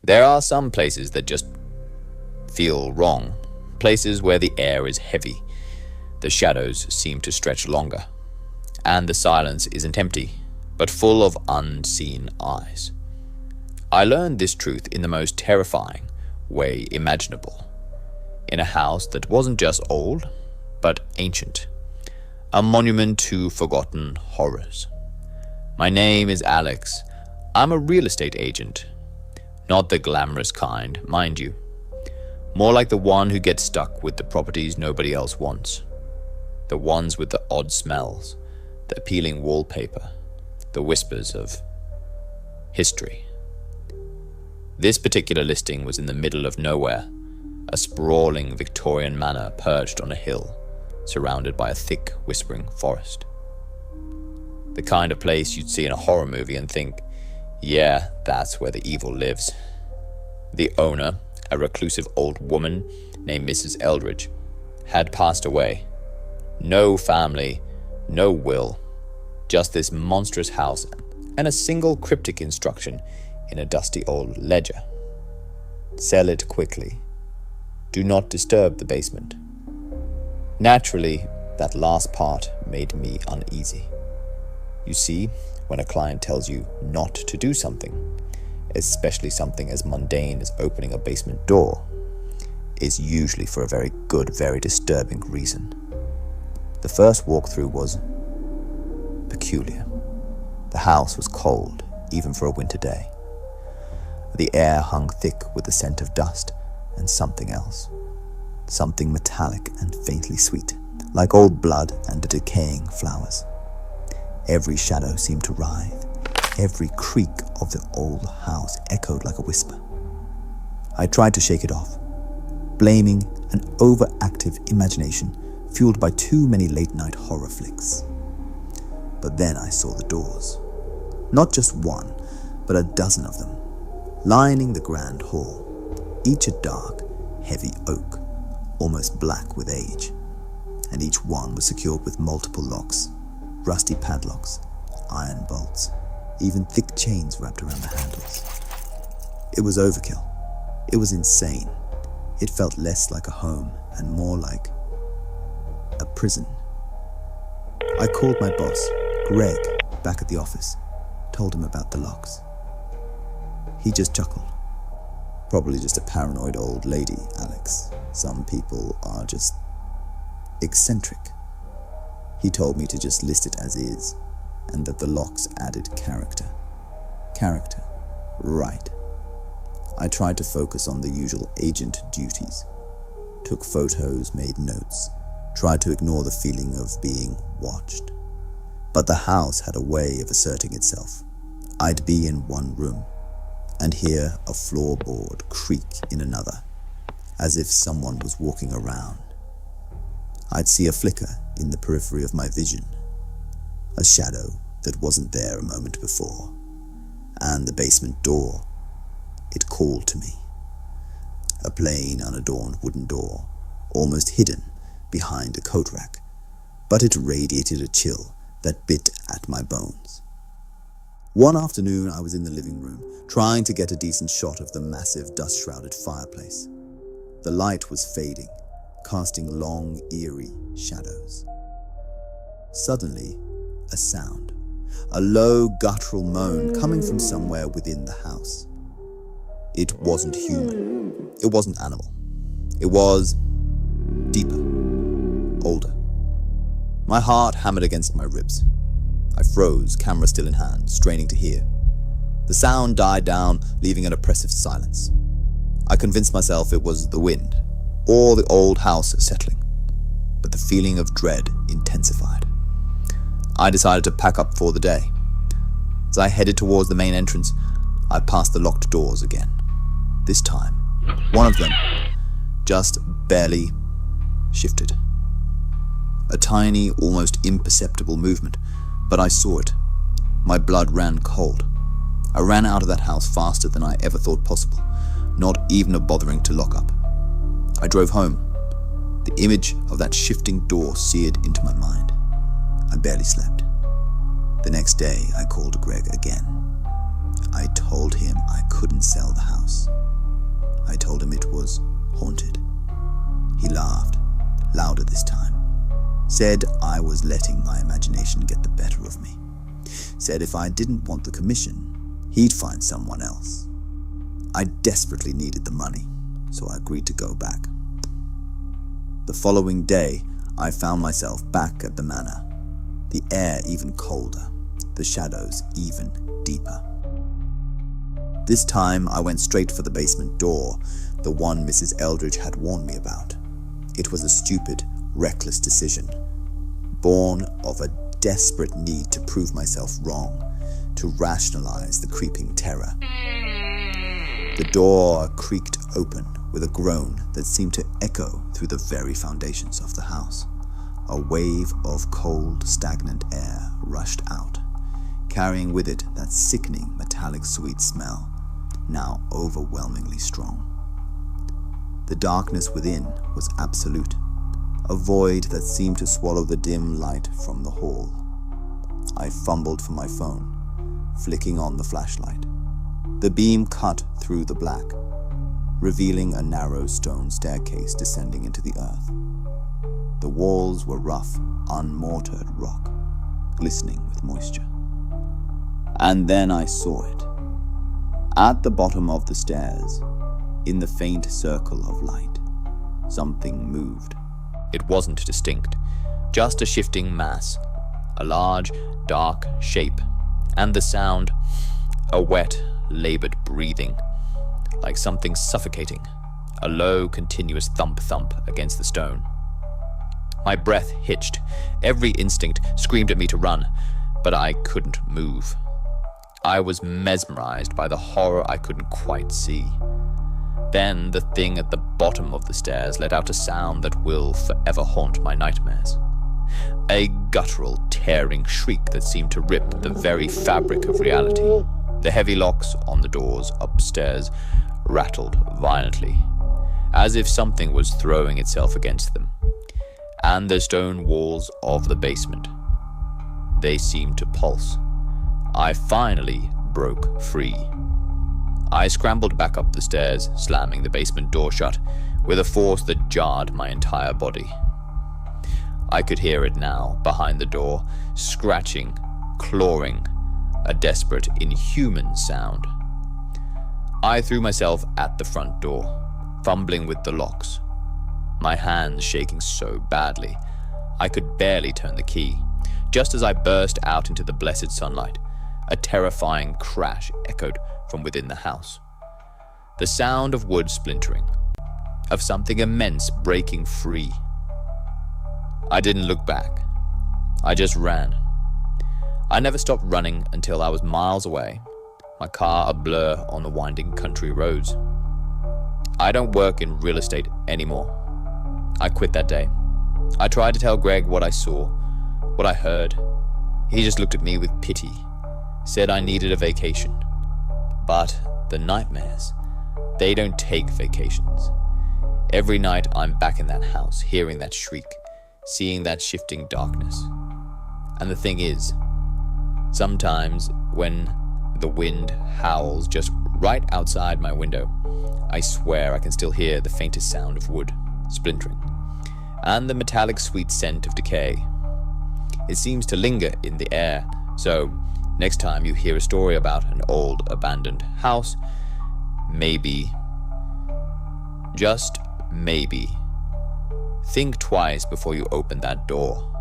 There are some places that just feel wrong, places where the air is heavy, the shadows seem to stretch longer, and the silence isn't empty, but full of unseen eyes. I learned this truth in the most terrifying way imaginable, in a house that wasn't just old, but ancient, a monument to forgotten horrors. My name is Alex. I'm a real estate agent. Not the glamorous kind, mind you. More like the one who gets stuck with the properties nobody else wants. The ones with the odd smells, the appealing wallpaper, the whispers of history. This particular listing was in the middle of nowhere, a sprawling Victorian manor perched on a hill, surrounded by a thick, whispering forest. The kind of place you'd see in a horror movie and think, yeah, that's where the evil lives. The owner, a reclusive old woman named Mrs. Eldridge, had passed away. No family, no will, just this monstrous house and a single cryptic instruction in a dusty old ledger. Sell it quickly. Do not disturb the basement. Naturally, that last part made me uneasy. You see, when a client tells you not to do something, especially something as mundane as opening a basement door, it's usually for a very good, very disturbing reason. The first walkthrough was peculiar. The house was cold, even for a winter day. The air hung thick with the scent of dust and something else. Something metallic and faintly sweet, like old blood and the decaying flowers. Every shadow seemed to writhe. Every creak of the old house echoed like a whisper. I tried to shake it off, blaming an overactive imagination fueled by too many late-night horror flicks. But then I saw the doors. Not just one, but a dozen of them, lining the grand hall, each a dark, heavy oak, almost black with age, and each one was secured with multiple locks, rusty padlocks, iron bolts, even thick chains wrapped around the handles. It was overkill. It was insane. It felt less like a home and more like a prison. I called my boss, Greg, back at the office, told him about the locks. He just chuckled. Probably just a paranoid old lady, Alex. Some people are just eccentric. He told me to just list it as is, and that the locks added character. Character. Right. I tried to focus on the usual agent duties. Took photos, made notes, tried to ignore the feeling of being watched. But the house had a way of asserting itself. I'd be in one room, and hear a floorboard creak in another, as if someone was walking around. I'd see a flicker in the periphery of my vision, a shadow that wasn't there a moment before, and the basement door, it called to me. A plain, unadorned wooden door, almost hidden behind a coat rack, but it radiated a chill that bit at my bones. One afternoon I was in the living room, trying to get a decent shot of the massive dust-shrouded fireplace. The light was fading, casting long, eerie shadows. Suddenly, a sound, a low, guttural moan coming from somewhere within the house. It wasn't human. It wasn't animal. It was deeper, older. My heart hammered against my ribs. I froze, camera still in hand, straining to hear. The sound died down, leaving an oppressive silence. I convinced myself it was the wind, or the old house settling, but the feeling of dread intensified. I decided to pack up for the day. As I headed towards the main entrance, I passed the locked doors again. This time, one of them just barely shifted. A tiny, almost imperceptible movement, but I saw it. My blood ran cold. I ran out of that house faster than I ever thought possible, not even bothering to lock up. I drove home. The image of that shifting door seared into my mind. I barely slept. The next day, I called Greg again. I told told him I couldn't sell the house. I told him it was haunted. He laughed, louder this time. Said I was letting my imagination get the better of me. Said if I didn't want the commission, he'd find someone else. I desperately needed the money, so I agreed to go back. The following day, I found myself back at the manor. The air even colder, the shadows even deeper. This time, I went straight for the basement door, the one Mrs. Eldridge had warned me about. It was a stupid, reckless decision, born of a desperate need to prove myself wrong, to rationalize the creeping terror. The door creaked open with a groan that seemed to echo through the very foundations of the house. A wave of cold, stagnant air rushed out, carrying with it that sickening, metallic sweet smell, now overwhelmingly strong. The darkness within was absolute, a void that seemed to swallow the dim light from the hall. I fumbled for my phone, flicking on the flashlight. The beam cut through the black, revealing a narrow stone staircase descending into the earth. The walls were rough, unmortared rock, glistening with moisture. And then I saw it. At the bottom of the stairs, in the faint circle of light, something moved. It wasn't distinct, just a shifting mass, a large, dark shape, and the sound, a wet, labored breathing, like something suffocating, a low, continuous thump-thump against the stone. My breath hitched. Every instinct screamed at me to run, but I couldn't move. I was mesmerized by the horror I couldn't quite see. Then the thing at the bottom of the stairs let out a sound that will forever haunt my nightmares. A guttural, tearing shriek that seemed to rip the very fabric of reality. The heavy locks on the doors upstairs rattled violently, as if something was throwing itself against them. And the stone walls of the basement, they seemed to pulse. I finally broke free. I scrambled back up the stairs, slamming the basement door shut with a force that jarred my entire body. I could hear it now, behind the door, scratching, clawing, a desperate, inhuman sound. I threw myself at the front door, fumbling with the locks, my hands shaking so badly I could barely turn the key. Just as I burst out into the blessed sunlight, a terrifying crash echoed from within the house. The sound of wood splintering, of something immense breaking free. I didn't look back. I just ran. I never stopped running until I was miles away, my car a blur on the winding country roads. I don't work in real estate anymore. I quit that day. I tried to tell Greg what I saw, what I heard. He just looked at me with pity, said I needed a vacation. But the nightmares, they don't take vacations. Every night I'm back in that house, hearing that shriek, seeing that shifting darkness. And the thing is, sometimes when the wind howls just right outside my window, I swear I can still hear the faintest sound of wood splintering, and the metallic sweet scent of decay. It seems to linger in the air, so next time you hear a story about an old abandoned house, maybe, just maybe, think twice before you open that door,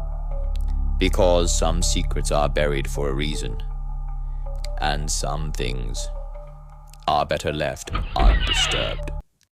because some secrets are buried for a reason, and some things are better left undisturbed.